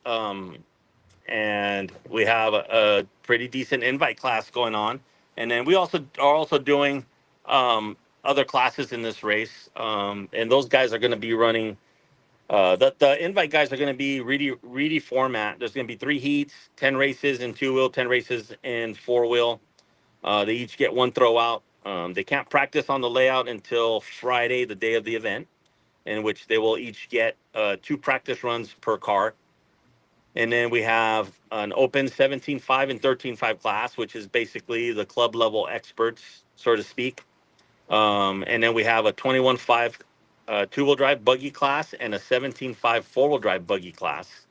and we have a pretty decent invite class going on. And then we also are also doing other classes in this race, and those guys are going to be running. The invite guys are going to be really format. There's going to be 3 heats, 10 races in 2-wheel, 10 races in 4-wheel. They each get 1 throw out. They can't practice on the layout until Friday, the day of the event, in which they will each get 2 practice runs per car. And then we have an open 17.5 and 13.5 class, which is basically the club level experts, so to speak. And then we have a 21.5 2-wheel drive buggy class and a 17.5 4-wheel drive buggy class.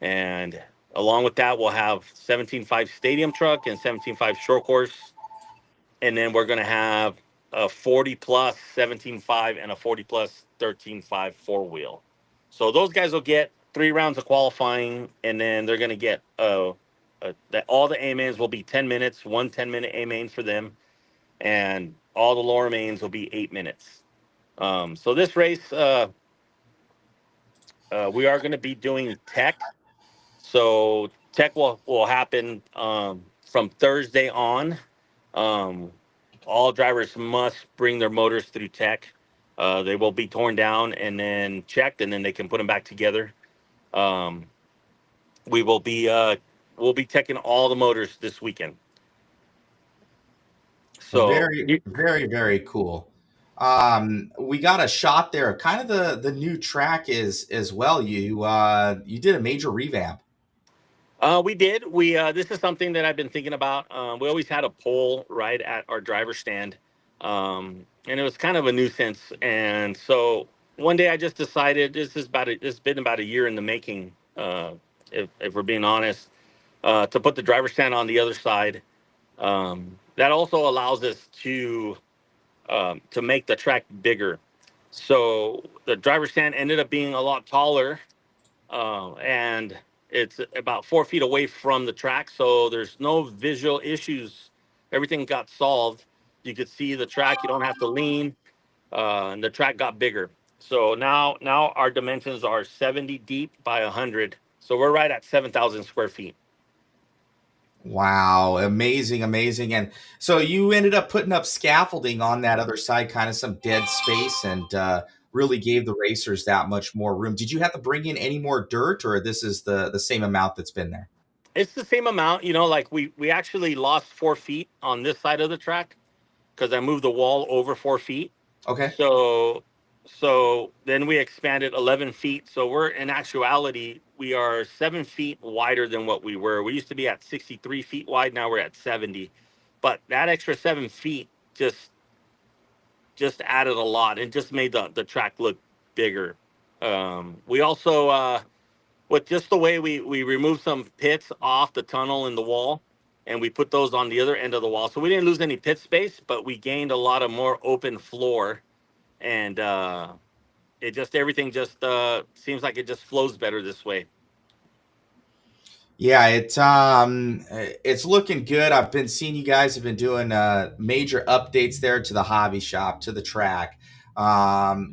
And along with that, we'll have 17.5 stadium truck and 17.5 short course. And then we're going to have a 40 plus 17.5 and a 40 plus 13.5 4-wheel. So those guys will get 3 rounds of qualifying, and then they're going to get all the A mains will be 10 minutes, 1 10-minute A main for them, and all the lower mains will be 8 minutes. So this race, we are going to be doing tech. So tech will happen from Thursday on. All drivers must bring their motors through tech. They will be torn down and then checked, and then they can put them back together. We will be we'll be teching all the motors this weekend. So Very, very, very cool. We got a shot there of kind of the new track is as well. You did a major revamp. we did. We this is something that I've been thinking about. We always had a pole right at our driver stand, and it was kind of a nuisance. And so one day I just decided it's been about a year in the making. If we're being honest, to put the driver stand on the other side. That also allows us to make the track bigger. So the driver stand ended up being a lot taller, and it's about 4 feet away from the track. So there's no visual issues. Everything got solved. You could see the track. You don't have to lean, and the track got bigger. So now our dimensions are 70 deep by 100. So we're right at 7,000 square feet. Wow, amazing, amazing. And so you ended up putting up scaffolding on that other side, kind of some dead space, and really gave the racers that much more room. Did you have to bring in any more dirt, or this is the same amount that's been there? It's the same amount, like we actually lost 4 feet on this side of the track because I moved the wall over 4 feet. Okay. So then we expanded 11 feet. So we're in actuality, we are 7 feet wider than what we were. We used to be at 63 feet wide. Now we're at 70. But that extra 7 feet just added a lot and just made the track look bigger. We also, with just the way we removed some pits off the tunnel in the wall, and we put those on the other end of the wall. So we didn't lose any pit space, but we gained a lot of more open floor, and everything just seems like it just flows better this way. Yeah, it's looking good. I've been seeing you guys have been doing major updates there to the hobby shop, to the track.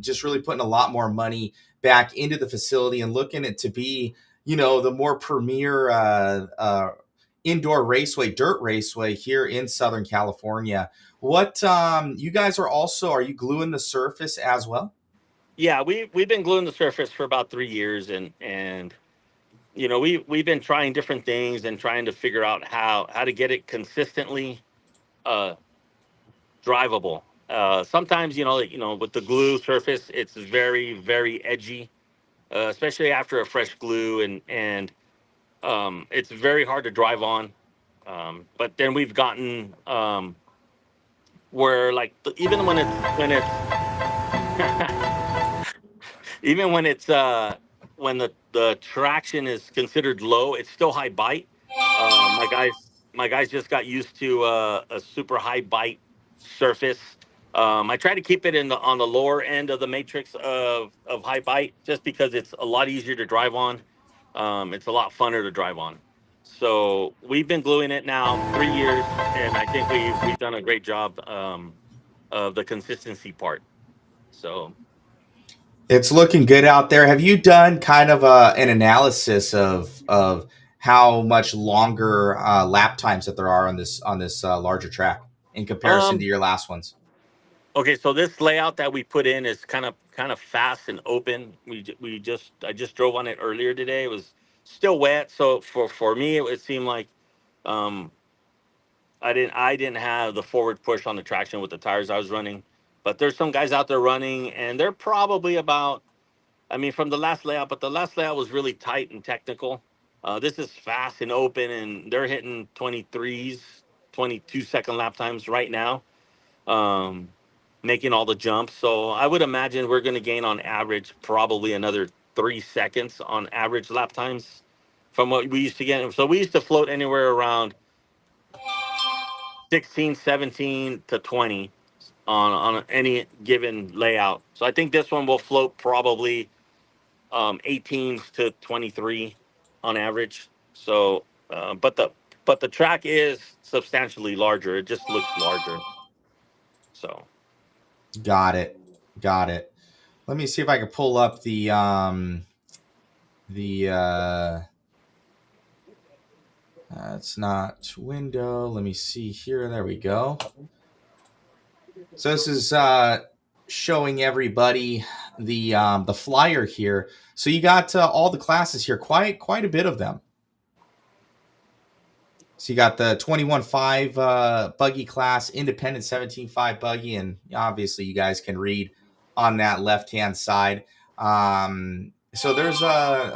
Just really putting a lot more money back into the facility and looking it to be, the more premier indoor raceway, dirt raceway here in Southern California. What you guys are you gluing the surface as well? Yeah, we've been gluing the surface for about 3 years, and we've been trying different things and trying to figure out how to get it consistently uh, drivable. Sometimes with the glue surface, it's very very edgy, especially after a fresh glue, and it's very hard to drive on. But then we've gotten where like even when it's even when the traction is considered low, it's still high bite. My guys just got used to a super high bite surface. I try to keep it on the lower end of the matrix of high bite, just because it's a lot easier to drive on. It's a lot funner to drive on. So we've been gluing it now 3 years, and I think we've done a great job of the consistency part. So It's looking good out there. Have you done kind of an analysis of how much longer lap times that there are on this larger track in comparison to Um, your last ones? okay, so this layout that we put in is kind of fast and open. I just drove on it earlier today. It was still wet, so for me it seemed like um, I didn't have the forward push on the traction with the tires I was running. But there's some guys out there running, and they're probably about, I mean, from the last layout, but the last layout was really tight and technical. This is fast and open, and they're hitting 23s, 22-second lap times right now, um, making all the jumps. So I would imagine we're going to gain on average probably another 3 seconds on average lap times from what we used to get. So we used to float anywhere around 16, 17 to 20 on any given layout. So I think this one will float probably 18 to 23 on average. So, but the track is substantially larger. It just looks larger. So Got it. Got it. Let me see if I can pull up the it's not window. Let me see here. There we go. So this is showing everybody the flyer here. So you got all the classes here, quite a bit of them. So you got the 21.5 buggy class, independent 17.5 buggy, and obviously you guys can read on that left-hand side. So there's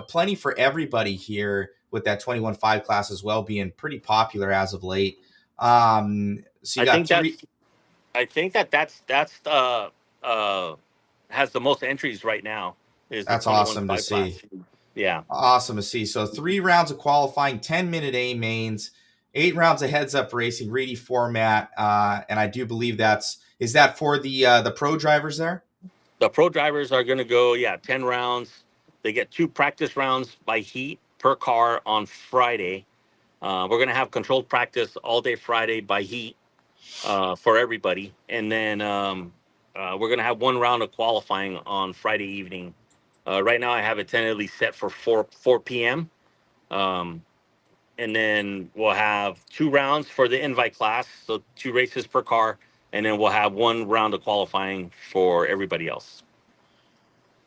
plenty for everybody here with that 21.5 class as well, being pretty popular as of late. So you I got think three. that's has the most entries right now is the That's twenty one awesome to five class. see. Yeah. Awesome to see. So 3 rounds of qualifying, 10-minute A mains, 8 rounds of heads up racing, Reedy format, and I do believe is that for the pro drivers there? The pro drivers are going to go, yeah, 10 rounds. They get 2 practice rounds by heat per car on Friday. We're going to have controlled practice all day Friday by heat for everybody. And then we're going to have 1 round of qualifying on Friday evening. Right now, I have it tentatively set for 4 p.m. Um, and then we'll have 2 rounds for the invite class. So 2 races per car. And then we'll have 1 round of qualifying for everybody else.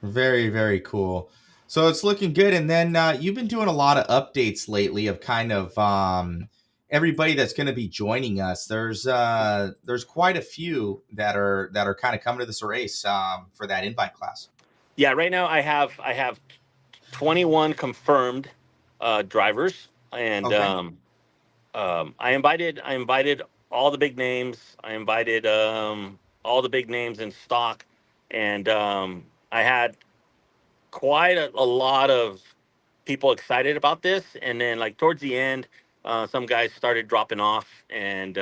Very, very cool. So it's looking good. And then you've been doing a lot of updates lately of kind of everybody that's going to be joining us. There's quite a few that are kind of coming to this race for that invite class. Yeah, right now I have 21 confirmed drivers, and Okay. I invited all the big names. I invited all the big names in stock, and I had quite a lot of people excited about this. And then, like towards the end, some guys started dropping off and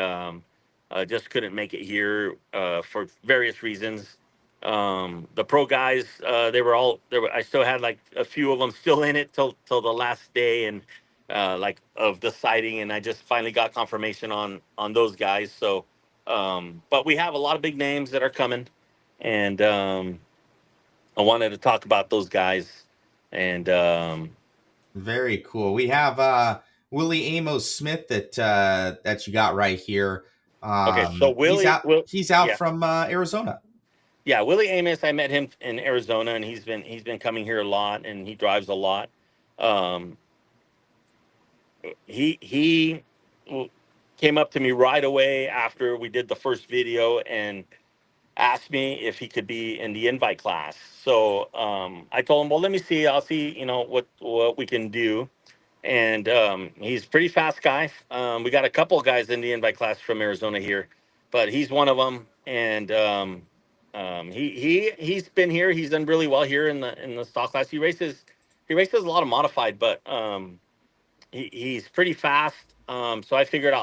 just couldn't make it here for various reasons. The pro guys, they were all there. I still had like a few of them still in it till the last day and like of the sighting, and I just finally got confirmation on those guys. So, but we have a lot of big names that are coming, and I wanted to talk about those guys. And Very cool. We have Willie Amos Smith that you got right here. okay, so He's out yeah, from Arizona. yeah, Willie Amos. I met him in Arizona, and he's been coming here a lot, and he drives a lot. Um, he came up to me right away after we did the first video and asked me if he could be in the invite class. So I told him, well, let me see. I'll see, what we can do. And he's a pretty fast guy. We got a couple of guys in the invite class from Arizona here, but he's one of them. And he's been here. He's done really well here in the stock class. He races a lot of modified, but he's pretty fast. So I figured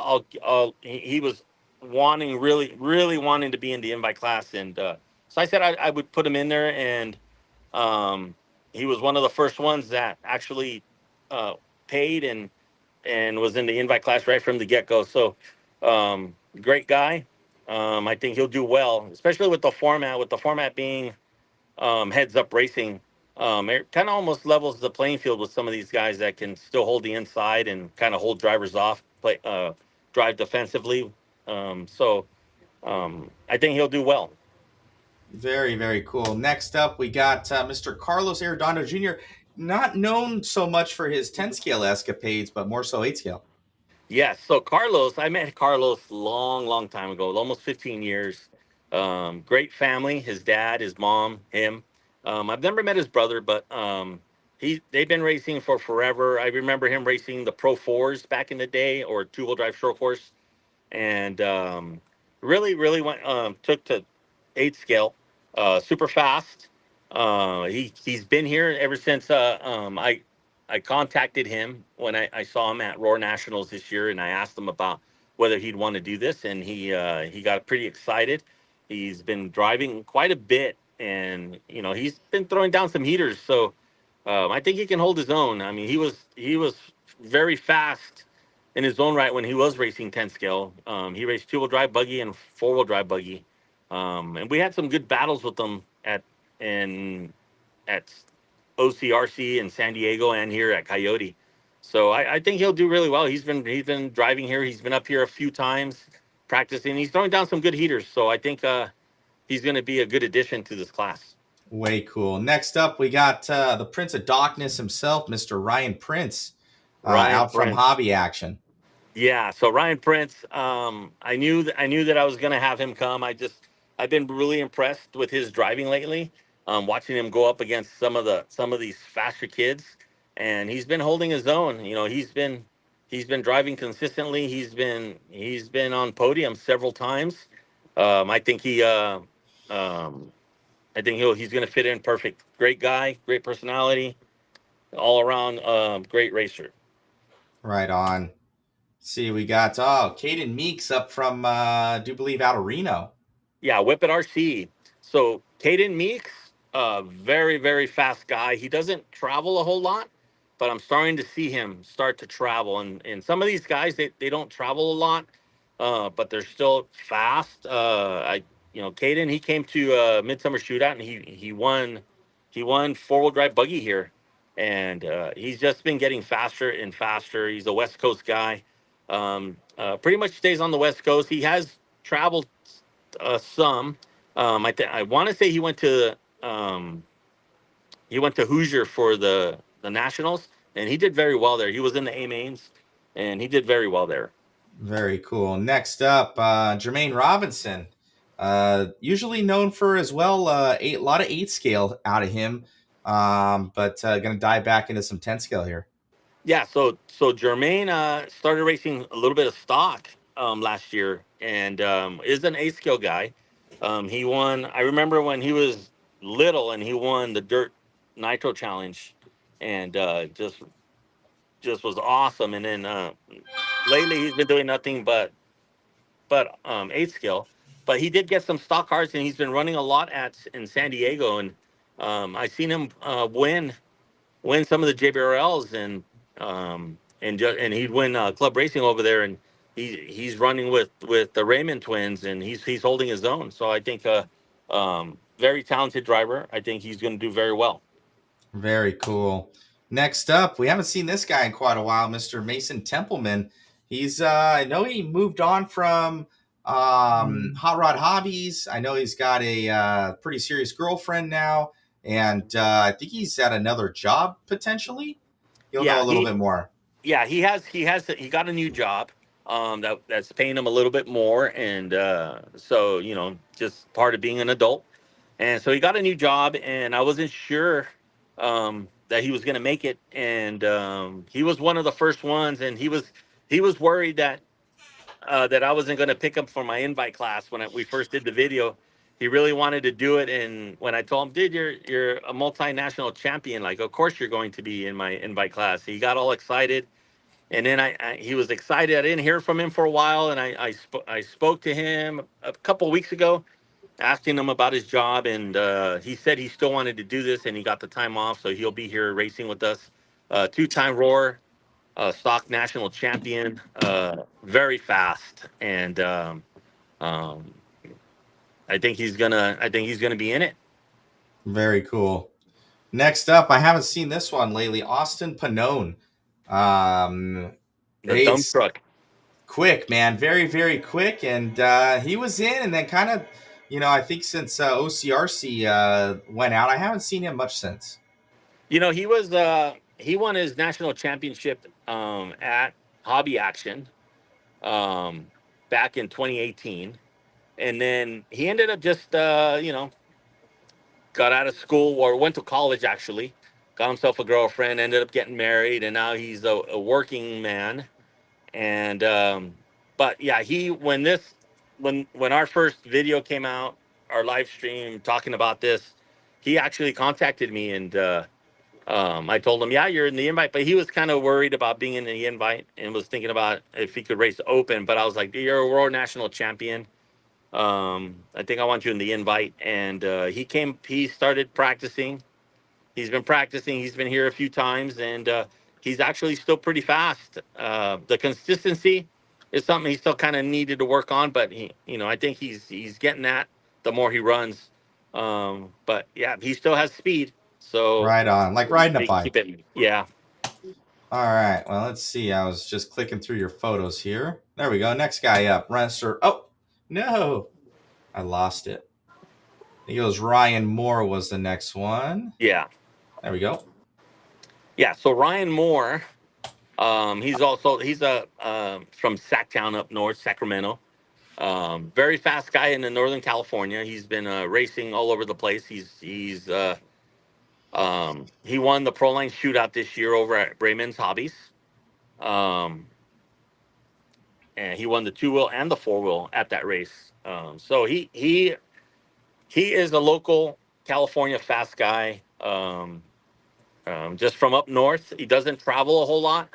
he was wanting really wanting to be in the invite class, and so I said I would put him in there, and um, he was one of the first ones that actually uh, paid and was in the invite class right from the get go. So great guy. I think he'll do well, especially with the format. With the format being heads up racing. It kind of almost levels the playing field with some of these guys that can still hold the inside and kind of hold drivers off, drive defensively. I think he'll do well. Very, very cool. Next up, we got Mr. Carlos Arredondo Jr., not known so much for his 10 scale escapades, but more so 8 scale. Yes. So Carlos, I met Carlos long, long time ago, almost 15 years. Great family. His dad, his mom, him. I've never met his brother, but they've been racing for forever. I remember him racing the Pro Fours back in the day, or two-wheel drive short course, and really went took to 8 scale, super fast. He's been here ever since I contacted him when I saw him at Roar Nationals this year, and I asked him about whether he'd want to do this, and he got pretty excited. He's been driving quite a bit, and he's been throwing down some heaters. So I think he can hold his own. I mean, he was very fast in his own right when he was racing 10 scale. He raced two-wheel drive buggy and four-wheel drive buggy, and we had some good battles with them in at OCRC in San Diego and here at Coyote. So I think he'll do really well. He's been driving here. He's been up here a few times practicing. He's throwing down some good heaters. So I think he's going to be a good addition to this class. Way cool. Next up, we got the Prince of Darkness himself, Mr. Ryan Prince, Ryan out from Prince. Hobby Action. Yeah, so Ryan Prince, I knew that I was gonna have him come. I've been really impressed with his driving lately. Watching him go up against some of these faster kids, and he's been holding his own. He's been driving consistently. He's been on podium several times. I think he's gonna fit in perfect. Great guy, great personality, all around great racer. Right on. See, we got Caden Meeks up from do believe out of Reno. Yeah, Whip it RC. So Caden Meeks, very, very fast guy. He doesn't travel a whole lot, but I'm starting to see him start to travel. And some of these guys, they don't travel a lot, but they're still fast. Caden, he came to Midsummer Shootout and he won four-wheel drive buggy here. And he's just been getting faster and faster. He's a West Coast guy. Pretty much stays on the West Coast. He has traveled some. I want to say he went to Hoosier for the Nationals, and he did very well there. He was in the A mains, and he did very well there. Very cool. Next up, Jermaine Robinson, usually known for as well a lot of 8 scale out of him, but going to dive back into some 10 scale here. Yeah, so Jermaine started racing a little bit of stock last year, and is an A scale guy. He won. I remember when he was little, and he won the Dirt Nitro Challenge, and just was awesome. And then lately, he's been doing nothing but 8 scale. But he did get some stock cars, and he's been running a lot in San Diego, and I seen him win some of the JBRLs, and he'd win club racing over there, and he's running with the Raymond twins, and he's holding his own. So I think very talented driver. I think he's going to do very well. Very cool. Next up, we haven't seen this guy in quite a while, Mr. Mason Templeman. He's I know he moved on from Hot Rod Hobbies. I know he's got a pretty serious girlfriend now, and I think he's at another job potentially. You'll know Yeah, a little bit more. he got a new job that's paying him a little bit more, and so just part of being an adult. And so he got a new job, and I wasn't sure that he was going to make it. And he was one of the first ones, and he was worried that I wasn't going to pick him for my invite class when we first did the video. He really wanted to do it, and when I told him, "Dude, you're a multinational champion. Like, of course you're going to be in my invite class." He got all excited, and then he was excited. I didn't hear from him for a while, and I spoke to him a couple of weeks ago, asking him about his job, and he said he still wanted to do this, and he got the time off, so he'll be here racing with us. Two-time Roar stock national champion, very fast, and um, I think he's gonna be in it. Very cool. Next up, I haven't seen this one lately. Austin Panone. The dump He's truck. quick, man. Very, very quick. And he was in and then kind of, I think since OCRC went out, I haven't seen him much since. He won his national championship at Hobby Action um, back in 2018, and then he ended up just got out of school or went to college actually, got himself a girlfriend, ended up getting married, and now he's a working man. And but yeah, he when our first video came out, our live stream talking about this, he actually contacted me and. I told him, yeah, you're in the invite, but he was kind of worried about being in the invite and was thinking about if he could race open. But I was like, you're a world national champion. I think I want you in the invite. And he started practicing. He's been practicing. He's been here a few times, and he's actually still pretty fast. The consistency is something he still kind of needed to work on, but I think he's getting that the more he runs. But yeah, he still has speed. So Right on. Like riding a they keep bike. it. Yeah. All right. Well, let's see. I was just clicking through your photos here. There we go. Next guy up. Runner. Oh, no. I lost it. He goes Ryan Moore was the next one. Yeah. There we go. Yeah. So Ryan Moore, he's a from Sacktown up north, Sacramento. Very fast guy in the Northern California. He's been racing all over the place. He won the Pro Line Shootout this year over at Brayman's Hobbies. Um, and he won the two wheel and the four wheel at that race. So he is a local California fast guy. Just from up north. He doesn't travel a whole lot,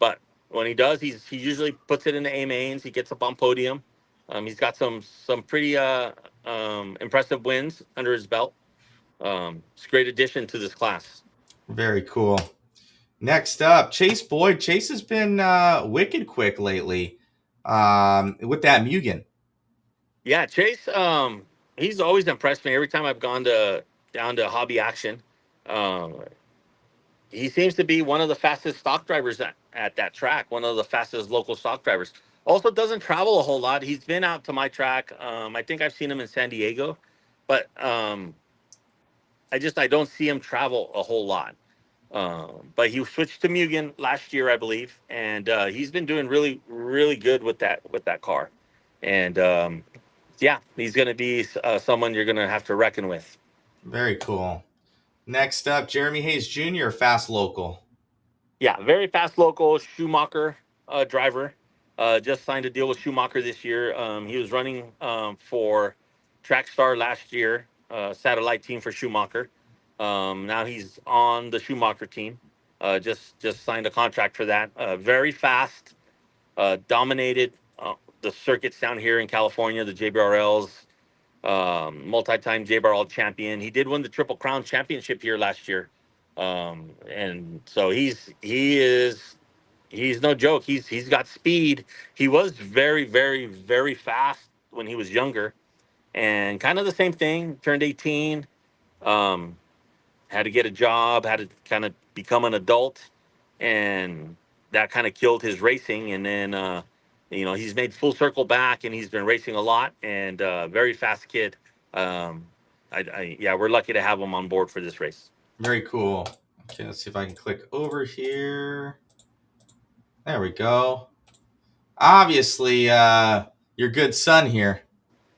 but when he does, he usually puts it in the A mains. He gets up on podium. He's got some pretty impressive wins under his belt. It's a great addition to this class. Very cool. Next up, Chase Boyd. Chase has been wicked quick lately with that Mugen. Yeah, Chase. He's always impressed me every time I've gone down to Hobby Action. Um, he seems to be one of the fastest stock drivers at that track. One of the fastest local stock drivers. Also, doesn't travel a whole lot. He's been out to my track. I think I've seen him in San Diego, but I don't see him travel a whole lot. But he switched to Mugen last year, I believe, and he's been doing really, really good with that car. And yeah, he's going to be someone you're going to have to reckon with. Very cool. Next up, Jeremy Hayes Jr., fast local. Yeah, very fast local Schumacher driver. Just signed a deal with Schumacher this year. He was running for Trackstar last year, satellite team for Schumacher. Now he's on the Schumacher team. Just signed a contract for that. Very fast, dominated the circuits down here in California, the JBRLs, multi-time JBRL champion. He did win the Triple Crown championship here last year. And so he's no joke. He's got speed. He was very, very, very fast when he was younger, and kind of the same thing. Turned 18, um, had to get a job, had to kind of become an adult, and that kind of killed his racing. And then he's made full circle back, and he's been racing a lot. And very fast kid. Um, yeah, we're lucky to have him on board for this race. Very cool. Okay, let's see if I can click over here. There we go. Obviously, your good son here.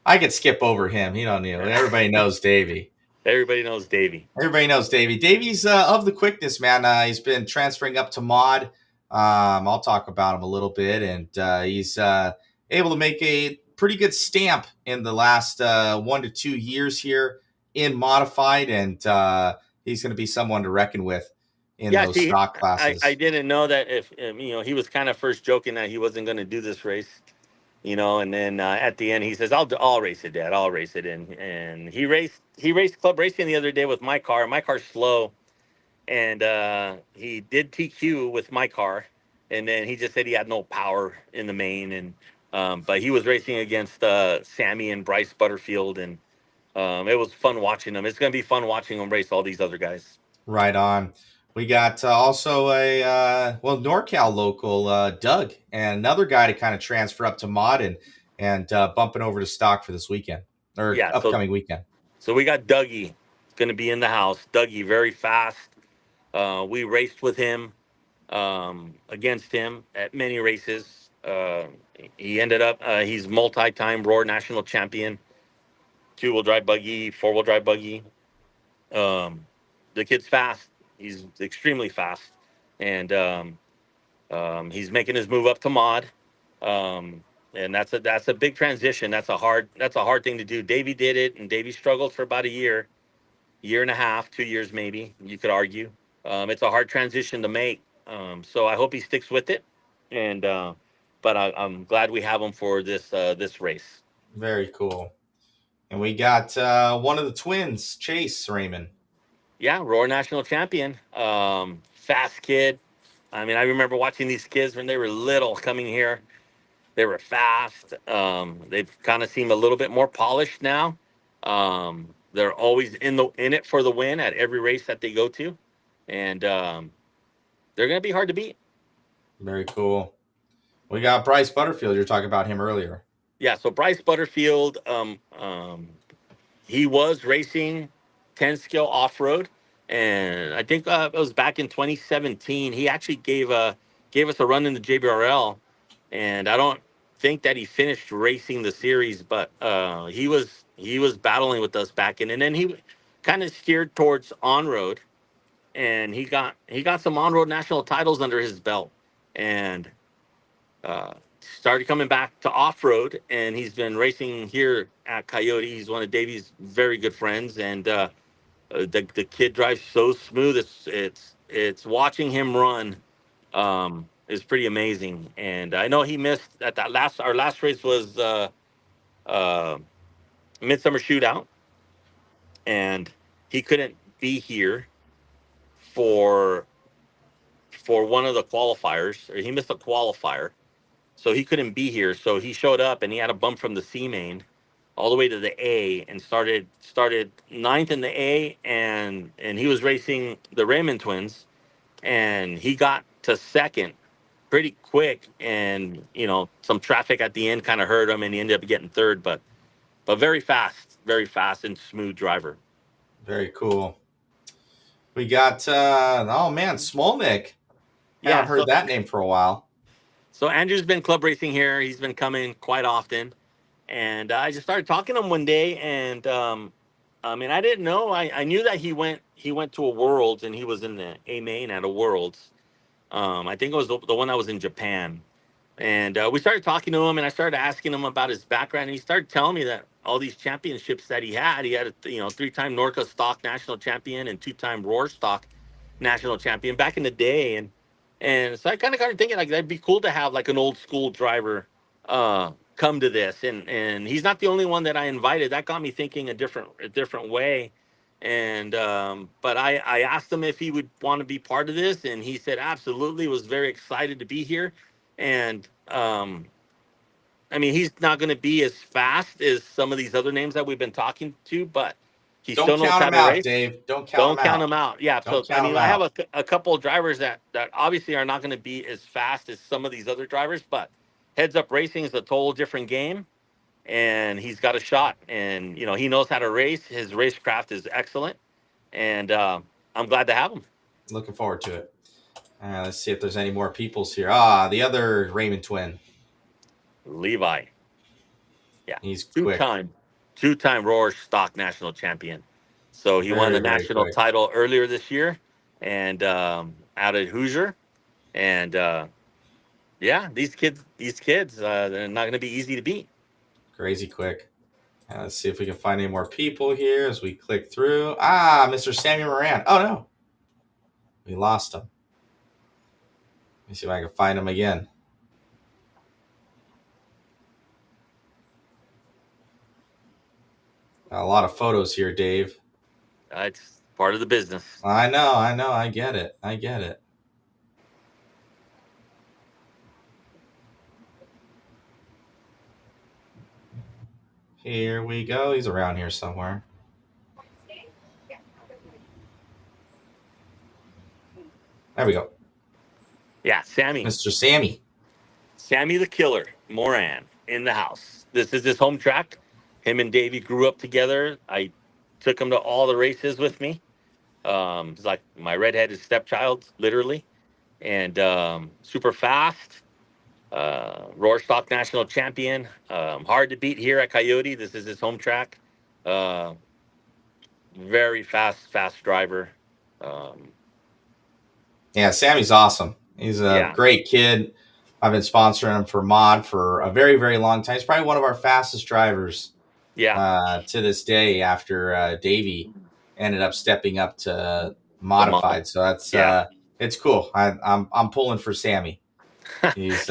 I could skip over him. You don't need it. Everybody knows Davey. Everybody knows Davey. Everybody knows Davey. Davey's of the quickness, man. He's been transferring up to mod. I'll talk about him a little bit, and he's able to make a pretty good stamp in the last 1 to 2 years here in modified, and he's going to be someone to reckon with in those stock classes. I didn't know that if he was kind of first joking that he wasn't going to do this race, and then at the end he says, I'll race it, Dad. I'll race it." And he raced club racing the other day with my car. My car's slow, and he did TQ with my car, and then he just said he had no power in the main, and but he was racing against Sammy and Bryce Butterfield, and It was fun watching them. It's going to be fun watching them race all these other guys. Right on. We got also a NorCal local, Doug, and another guy to kind of transfer up to mod and bumping over to stock for this weekend or Yeah, upcoming weekend. so we got Dougie going to be in the house. Dougie, very fast. We raced with him, against him at many races. He ended up, he's multi-time Roar national champion, two-wheel drive buggy, four-wheel drive buggy. Um, the kid's fast. He's extremely fast, and he's making his move up to mod. Um, and that's a big transition. That's a hard thing to do. Davey did it, and Davey struggled for about a year and a half, 2 years maybe. You could argue. It's a hard transition to make. So I hope he sticks with it. And but I'm glad we have him for this race. Very cool. And we got one of the twins, Chase Raymond. Yeah, Roar national champion. Fast kid. I mean, I remember watching these kids when they were little coming here. They were fast. They've kind of seemed a little bit more polished now. They're always in it for the win at every race that they go to, and they're going to be hard to beat. Very cool. We got Bryce Butterfield. You were talking about him earlier. Yeah. So Bryce Butterfield, he was racing 10 scale off road, and I think it was back in 2017. He actually gave us a run in the JBRL, and I don't think that he finished racing the series, but he was battling with us back in, and then he kind of steered towards on road, and he got some on road national titles under his belt, and started coming back to off road, and he's been racing here at Coyote. He's one of Davey's very good friends, and the kid drives so smooth. It's watching him run is pretty amazing. And I know he missed at that last our last race was uh, Midsummer Shootout, and he couldn't be here for one of the qualifiers, or he missed a qualifier, so he couldn't be here. So he showed up, and he had a bump from the C main all the way to the A, and started ninth in the A, and he was racing the Raymond twins, and he got to second pretty quick, and some traffic at the end kind of hurt him, and he ended up getting third, but very fast and smooth driver. Very cool. We got oh man, Smolnik. Haven't Yeah, heard that name for a while. so Andrew's been club racing here. He's been coming quite often, and I just started talking to him one day, and I mean, I didn't know. I knew that he went to a Worlds, and he was in the A main at a Worlds. I think it was the one that was in Japan. And we started talking to him, and I started asking him about his background. And he started telling me that all these championships that he had a 3-time Norca Stock national champion and 2-time Roar Stock national champion back in the day. And so I kind of got thinking like that'd be cool to have like an old school driver come to this. And he's not the only one that I invited. That got me thinking a different way. And but I asked him if he would want to be part of this, and he said absolutely. Was very excited to be here, and I mean, he's not going to be as fast as some of these other names that we've been talking to, but he Don't still knows count how him to out, race. Dave. Don't count him Don't count out. him out. Yeah. Don't So I count mean, him I have out. a couple of drivers that obviously are not going to be as fast as some of these other drivers, but Heads Up Racing is a total different game, and he's got a shot, and he knows how to race. His racecraft is excellent, and I'm glad to have him. Looking forward to it. Let's see if there's any more peoples here. Ah, the other Raymond twin. Levi. Yeah, He's two quick. time, two time Roar Stock national champion. So he won the Very, very national quick. title earlier this year, and out at Hoosier. And yeah, these kids, they're not going to be easy to beat. Crazy quick. Let's see if we can find any more people here as we click through. Ah, Mr. Samuel Moran. Oh, no. We lost him. Let me see if I can find him again. Got a lot of photos here, Dave. It's part of the business. I know. I get it. I get it. Here we go. He's around here somewhere. There we go. Yeah, Sammy. Mr. Sammy. Sammy the Killer Moran in the house. This is his home track. Him and Davey grew up together. I took him to all the races with me. He's like my redheaded stepchild, literally, and super fast. Roar Stock national champion. Hard to beat here at Coyote. This is his home track. Uh, Very fast driver. Um, Yeah, Sammy's awesome. He's a yeah, great kid. I've been sponsoring him for mod for a very, very long time. He's probably one of our fastest drivers yeah, to this day after Davey ended up stepping up to the mod. modified. So that's Yeah, it's cool. I'm pulling for Sammy. He's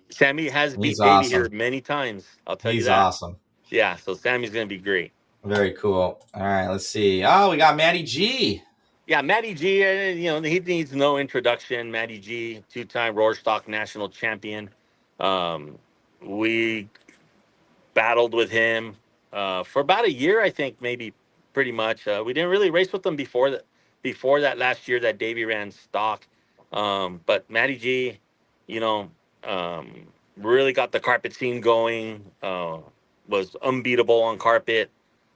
Sammy has he's beat Davey here awesome. many times. I'll tell you He's that. awesome. Yeah, so Sammy's gonna be great. Very cool. All right, let's see. Oh, we got Matty G. Yeah, Matty G. He needs no introduction. Matty G, two-time Roar Stock national champion. Um, we battled with him for about a year, I think, maybe pretty much. We didn't really race with him before that last year that Davey ran stock. But Matty G, you know, um, really got the carpet scene going. Was unbeatable on carpet.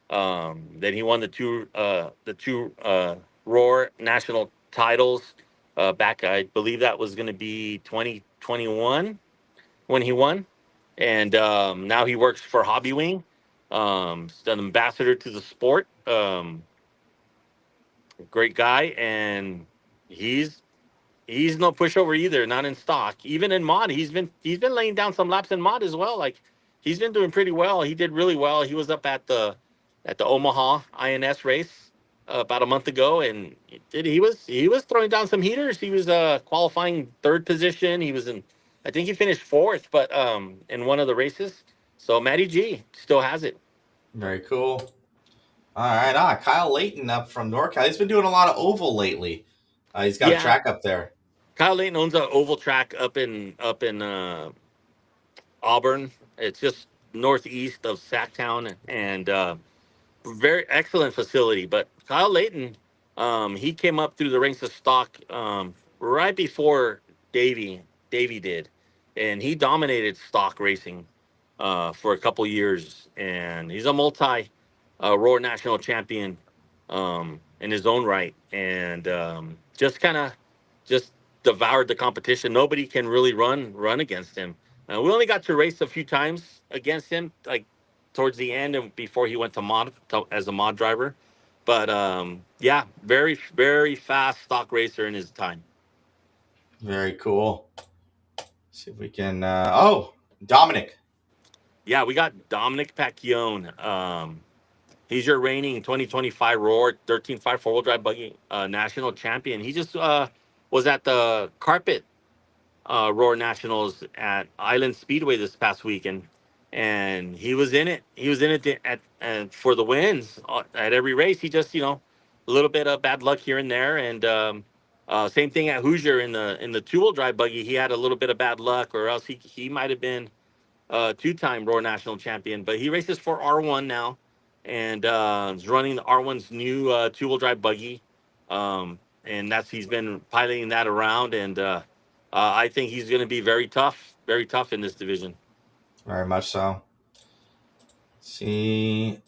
Then he won the two Roar national titles back. I believe that was going to be 2021 when he won, and now he works for Hobby Wing. He's an ambassador to the sport. Great guy, and he's he's no pushover either. Not in stock, even in mod. He's been laying down some laps in mod as well. Like he's been doing pretty well. He did really well. He was up at the Omaha INS race about a month ago, and he was throwing down some heaters. He was qualifying third position. He was in, I think he finished fourth, but in one of the races. So Matty G still has it. Very cool. All right. Kyle Layton up from NorCal. He's been doing a lot of oval lately. He's got a Yeah, track up there. Kyle Layton owns an oval track up in Auburn. It's just northeast of Sacktown, and very excellent facility. But Kyle Layton, he came up through the ranks of stock right before Davey did, and he dominated stock racing for a couple years. And he's a multi Roar national champion in his own right, and just kind of just devoured the competition. Nobody can really run against him. We only got to race a few times against him, like towards the end and before he went to as a mod driver. But yeah, very very fast stock racer in his time. Very cool. See if we can. Dominic. Yeah, we got Dominic Pacquione. He's your reigning 2025 Roar 13.5 four-wheel drive buggy national champion. He just was at the carpet Roar Nationals at Island Speedway this past weekend, and he was in it. He was in it for the wins at every race. He just, a little bit of bad luck here and there, and same thing at Hoosier in the two-wheel drive buggy. He had a little bit of bad luck, or else he might have been two-time Roar National champion. But he races for R1 now, and is running the R1's new two-wheel drive buggy. And he's been piloting that around, and I think he's going to be very tough in this division. Very much so. See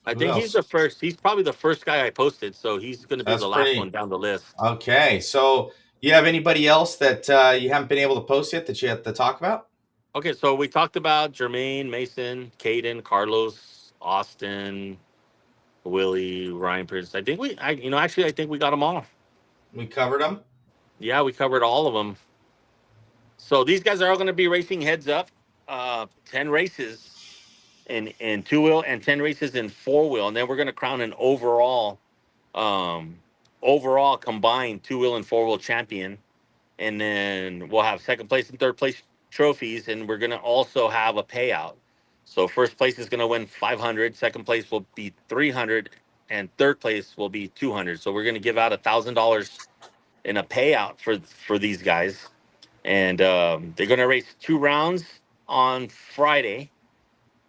I who think he's else. the first. He's probably the first guy I posted, so he's going to be That's the last one pretty down the list. okay. So you have anybody else that you haven't been able to post yet that you have to talk about? Okay, so we talked about Jermaine, Mason, Caden, Carlos, Austin, Willie, Ryan Pierce. I think we got them all. We covered them. Yeah, we covered all of them. So these guys are all going to be racing heads up. 10 races in two wheel and 10 races in four wheel, and then we're going to crown an um, overall combined two wheel and four wheel champion, and then we'll have second place and third place trophies, and we're going to also have a payout. So first place is going to win 500, second place will be 300, and third place will be 200. So we're going to give out $1,000 in a payout for these guys, and they're going to race 2 rounds on Friday,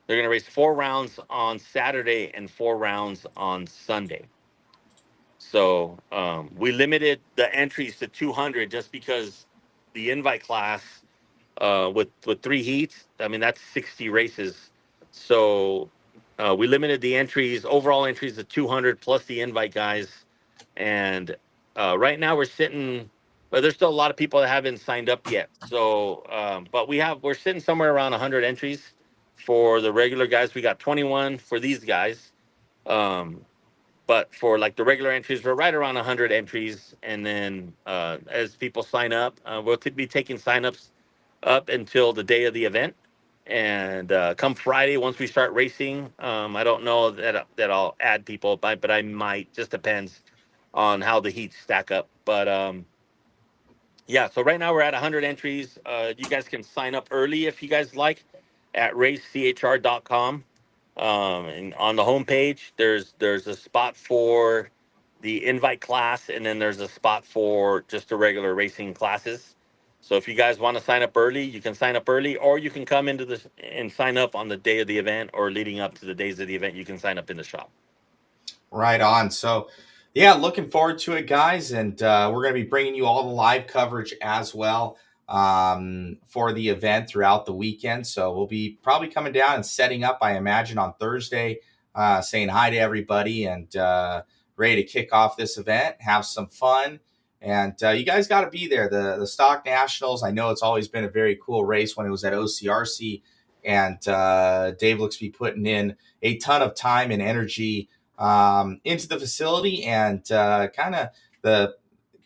They're going to race 4 rounds on Saturday and 4 rounds on Sunday. So we limited the entries to 200 just because the invite class with 3 heats, I mean that's 60 races. So we limited the entries, overall entries to 200 plus the invite guys. And right now we're sitting, but there's still a lot of people that haven't signed up yet. So, but we're sitting somewhere around 100 entries for the regular guys. We got 21 for these guys. Um, but for like the regular entries, we're right around 100 entries. And then as people sign up, we'll be taking signups up until the day of the event. And come Friday, once we start racing, I don't know that I'll add people, but I might. Just depends on how the heats stack up. But yeah, so right now we're at 100 entries. You guys can sign up early if you guys like at racechr.com. And on the homepage, there's a spot for the invite class, and then there's a spot for just the regular racing classes. So if you guys want to sign up early, you can sign up early, or you can come into this and sign up on the day of the event, or leading up to the days of the event, you can sign up in the shop. Right on. So, yeah, looking forward to it, guys. And we're going to be bringing you all the live coverage as well for the event throughout the weekend. So we'll be probably coming down and setting up, I imagine, on Thursday, saying hi to everybody and ready to kick off this event, have some fun. And you guys got to be there. The Stock Nationals, I know it's always been a very cool race when it was at OCRC. And Dave looks to be putting in a ton of time and energy into the facility and kind of the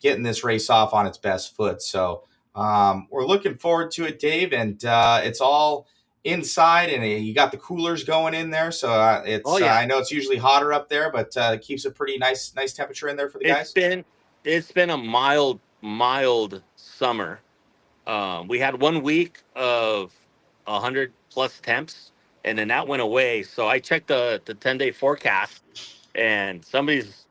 getting this race off on its best foot. So we're looking forward to it, Dave. And it's all inside, and you got the coolers going in there. So Oh yeah, I know it's usually hotter up there, but it keeps a pretty nice temperature in there for the it's guys. been it's been a mild summer. We had 1 week of 100 plus temps, and then that went away. So I checked the 10-day forecast, and somebody's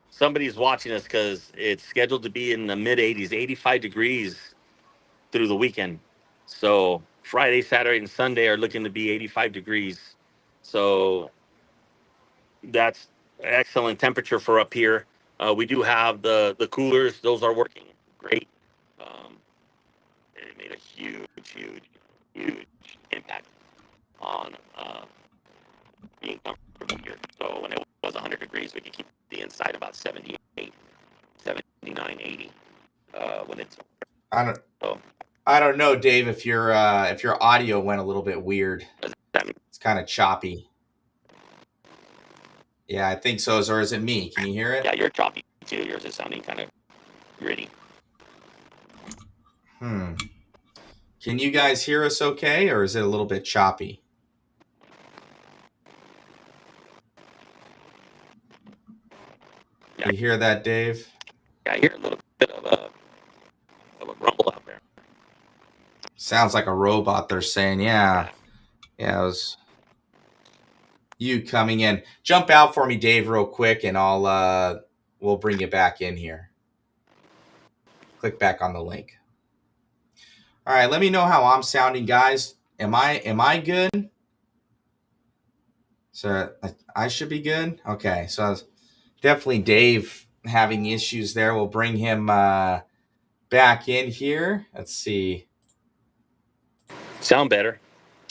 watching us because it's scheduled to be in the mid 80s, 85 degrees through the weekend. So Friday, Saturday, and Sunday are looking to be 85 degrees. So that's excellent temperature for up here. We do have the coolers; those are working great. Um, it made a huge impact on being comfortable here. So when it was 100 degrees, we could keep the inside about 78, 79, 80 when it's I don't so. I don't know, Dave, if your audio went a little bit weird. That means, It's kind of choppy. Yeah, I think so. Or is it me? Can you hear it? yeah, you're choppy too. Yours is sounding kind of gritty. Can you guys hear us okay, or is it a little bit choppy? Yeah, You hear that, Dave? yeah, I hear a little bit of a rumble out there. Sounds like a robot. They're saying, yeah, it was you coming in. Jump out for me, Dave, real quick, and we'll bring you back in here. Click back on the link. All right, let me know how I'm sounding, guys. Am I good? So I should be good. Okay, so definitely Dave having issues there. We'll bring him back in here. Let's see. Sound better?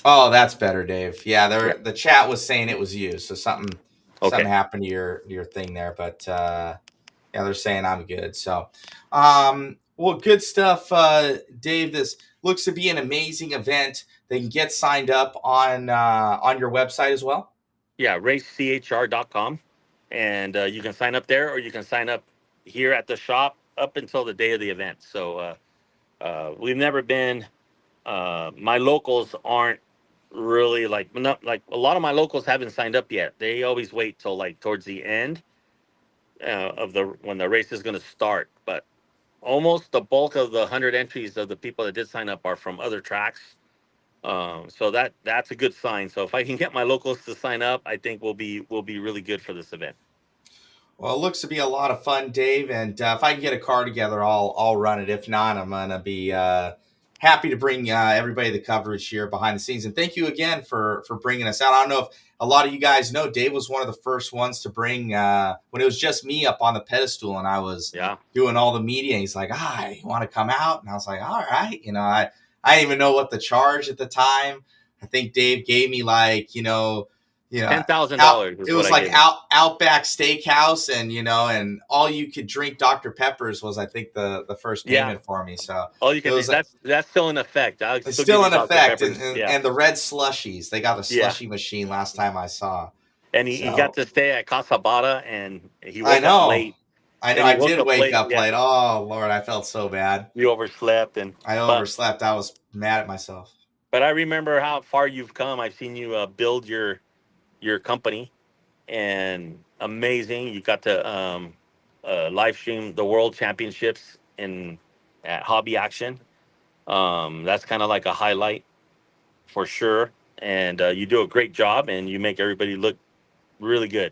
Oh, that's better, Dave. Yeah, Yeah. the chat was saying it was you, so something Okay. happened to your thing there, but yeah, they're saying I'm good. So, well, good stuff, Dave. This looks to be an amazing event. They can get signed up on your website as well. Yeah, racechr.com, and you can sign up there, or you can sign up here at the shop up until the day of the event. So we've never been. My locals aren't really like not like a lot of my locals haven't signed up yet. They always wait till like towards the end of the when the race is going to start. But almost the bulk of the 100 entries of the people that did sign up are from other tracks. So that's a good sign. So if I can get my locals to sign up, I think we'll be really good for this event. Well, it looks to be a lot of fun, Dave. And if I can get a car together, I'll run it. If not, I'm gonna be happy to bring everybody the coverage here behind the scenes. And thank you again for bringing us out. I don't know if a lot of you guys know, Dave was one of the first ones to bring when it was just me up on the pedestal and I was doing all the media. And he's like, you want to come out? And I was like, all right. I didn't even know what the charge at the time. I think Dave gave me like, $10,000. It was like Outback Steakhouse, and and all you could drink Dr. Peppers was, I think, the first payment for me. So you can. That's still in effect. It's still in effect, and the red slushies. They got a slushie machine last time I saw. And he got to stay at Casa Bada, and he woke I know. up late. I know. I did wake up late. Oh Lord, I felt so bad. You overslept, I overslept. I was mad at myself. But I remember how far you've come. I've seen you build your company, and amazing. You got to live stream the World Championships at Hobby Action. That's kind of like a highlight for sure. And you do a great job, and you make everybody look really good.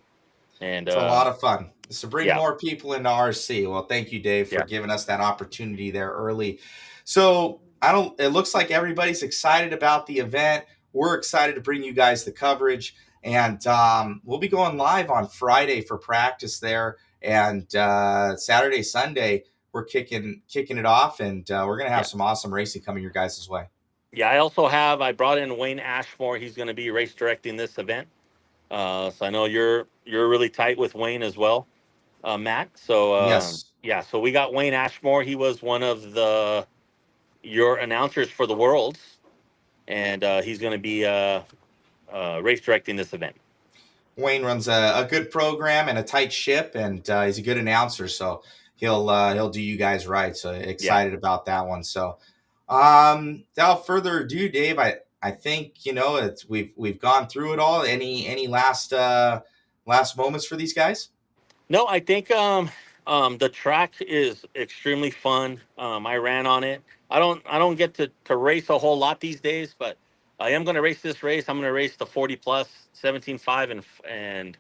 And it's a lot of fun. So bring more people into RC. Well, thank you, Dave, for giving us that opportunity there early. So it looks like everybody's excited about the event. We're excited to bring you guys the coverage. And we'll be going live on Friday for practice there. And Saturday, Sunday, we're kicking it off. And we're going to have some awesome racing coming your guys' way. Yeah, I brought in Wayne Ashmore. He's going to be race directing this event. So I know you're really tight with Wayne as well, Matt. So yes. So we got Wayne Ashmore. He was one of your announcers for the Worlds, and he's going to be race directing this event. Wayne runs a good program and a tight ship, and he's a good announcer, so he'll do you guys right. So excited about that one. So without further ado, Dave, I think we've gone through it all. Any last moments for these guys? No, I think the track is extremely fun. I ran on it. I don't get to race a whole lot these days, but I am going to race this race. I'm going to race the 40 plus 17.5 and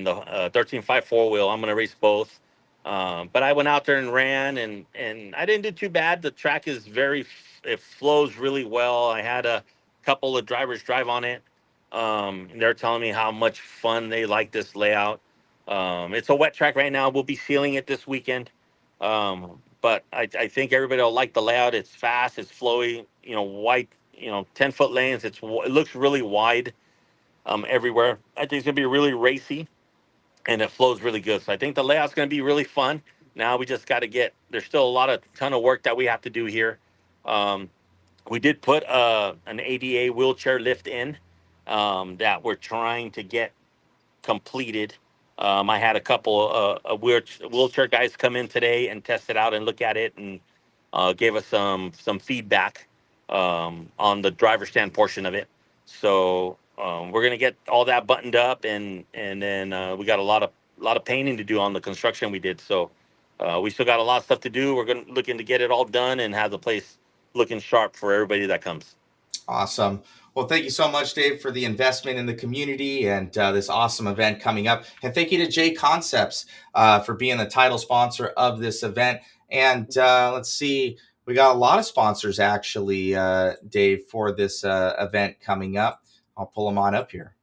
the 13.5 four wheel. I'm going to race both. But I went out there and ran, and I didn't do too bad. The track is it flows really well. I had a couple of drivers drive on it. And they're telling me how much fun they like this layout. It's a wet track right now. We'll be sealing it this weekend. But I think everybody will like the layout. It's fast, it's flowy, wide, 10-foot lanes. It looks really wide everywhere. I think it's going to be really racy, and it flows really good. So I think the layout's going to be really fun. Now we just got to there's still a ton of work that we have to do here. We did put an ADA wheelchair lift in that we're trying to get completed. I had a couple of wheelchair guys come in today and test it out and look at it, and gave us some feedback on the driver's stand portion of it. So we're gonna get all that buttoned up, and then we got a lot of painting to do on the construction we did. So we still got a lot of stuff to do. We're looking to get it all done and have the place looking sharp for everybody that comes. Awesome. Well, thank you so much, Dave, for the investment in the community and this awesome event coming up. And thank you to JCONCEPTS for being the title sponsor of this event. And let's see, we got a lot of sponsors, actually, Dave, for this event coming up. I'll pull them on up here.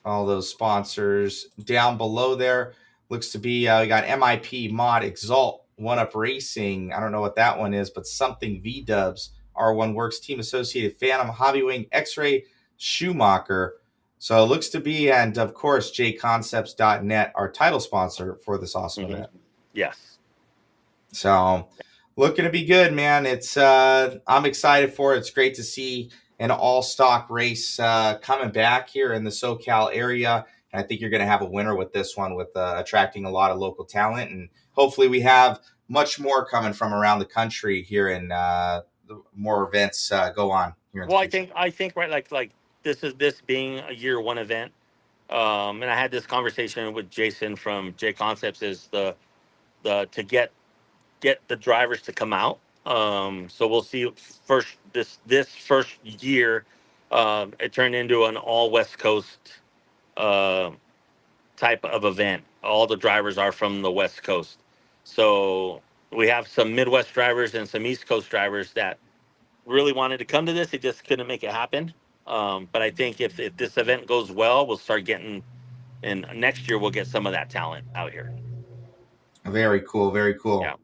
All those sponsors down below there. Looks to be, we got MIP, Mod, Exalt, One Up Racing. I don't know what that one is, but something V-Dubs, R1 Works, Team Associated, Phantom, Hobbywing, X-Ray, Schumacher. So it looks to be, and of course, JCONCEPTS.net, our title sponsor for this awesome event. Yes. So looking to be good, man. It's I'm excited for it. It's great to see an all-stock race coming back here in the SoCal area. And I think you're going to have a winner with this one, with attracting a lot of local talent. And hopefully we have much more coming from around the country here, and more events go on here. Well, I think right, like this being a year one event. And I had this conversation with Jason from JCONCEPTS, is to get the drivers to come out. So we'll see this first year, it turned into an all West Coast type of event. All the drivers are from the West Coast. So we have some Midwest drivers and some East Coast drivers that really wanted to come to this. It just couldn't make it happen. But I think if this event goes well, we'll start getting, and next year we'll get some of that talent out here. Very cool. Very cool. Yeah.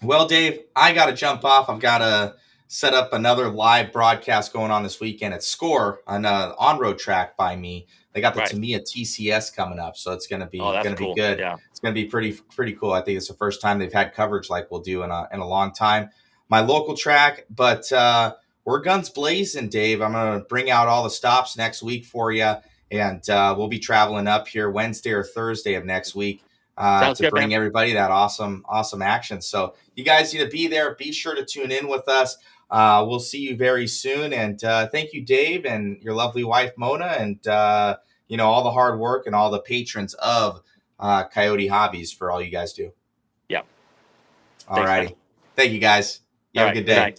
Well, Dave, I got to jump off. I've got to set up another live broadcast going on this weekend at Score on on-road track by me. They got the Tamiya TCS coming up, so it's going to be cool. be good. Yeah. It's going to be pretty cool. I think it's the first time they've had coverage like we'll do in a long time. My local track, but we're guns blazing, Dave. I'm going to bring out all the stops next week for you, and we'll be traveling up here Wednesday or Thursday of next week to bring everybody that awesome action. So you guys need to be there. Be sure to tune in with us. We'll see you very soon. And thank you, Dave, and your lovely wife, Mona, and all the hard work and all the patrons of Coyote Hobbies for all you guys do. Yeah. All righty. Thank you, guys. You have a good day.